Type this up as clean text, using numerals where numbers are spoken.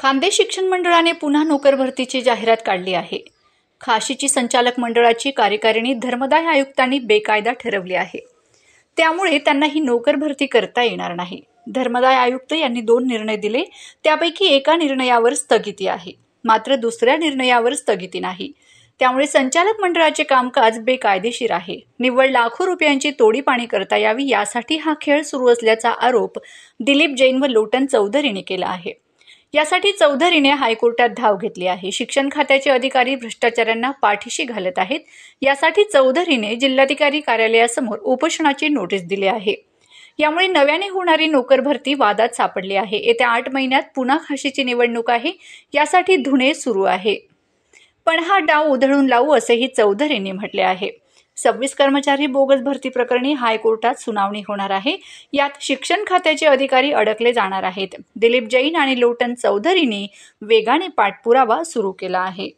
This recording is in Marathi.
खान्देश शिक्षण मंडळाने पुन्हा नोकर भरतीची जाहिरात काढली आहे। खाशीची संचालक मंडळाची कार्यकारिणी धर्मदाय आयुक्तांनी बेकायदा ठरवली आहे। त्यामुळे त्यांना ही नोकर भरती करता येणार नाही। धर्मदाय आयुक्त यांनी 2 निर्णय दिले, त्यापैकी एका निर्णयावर स्थगिती आहे, मात्र दुसऱ्या निर्णयावर स्थगिती नाही। त्यामुळे संचालक मंडळाचे कामकाज बेकायदेशीर आहे। निव्वळ लाखो रुपयांची तोडीपाणी करता यावी यासाठी हा खेळ सुरू असल्याचा आरोप दिलीप जैन व लोटन चौधरीने केला आहे। यासाठी चौधरीने हायकोर्टात धाव घेतली आहे। शिक्षण खात्याचे अधिकारी भ्रष्टाचाऱ्यांना पाठीशी घालत आहेत, यासाठी चौधरीने जिल्हाधिकारी कार्यालयासमोर उपोषणाची नोटीस दिली आहे। यामुळे नव्याने होणारी नोकर भरती वादात सापडली आहे। येत्या 8 महिन्यात पुन्हा खाशीची निवडणूक आहे, यासाठी धुणे सुरू आहे। पण हा डाव उधळून लावू असेही चौधरींनी म्हटले आहे। 26 कर्मचारी बोगस भरती प्रकरणी हायकोर्टात सुनावणी होणार आहे। यात शिक्षण खात्याचे अधिकारी अडकले जाणार आहेत। दिलीप जैन आणि लोटन चौधरींनी वेगाने पाठपुरावा सुरू केला आहे।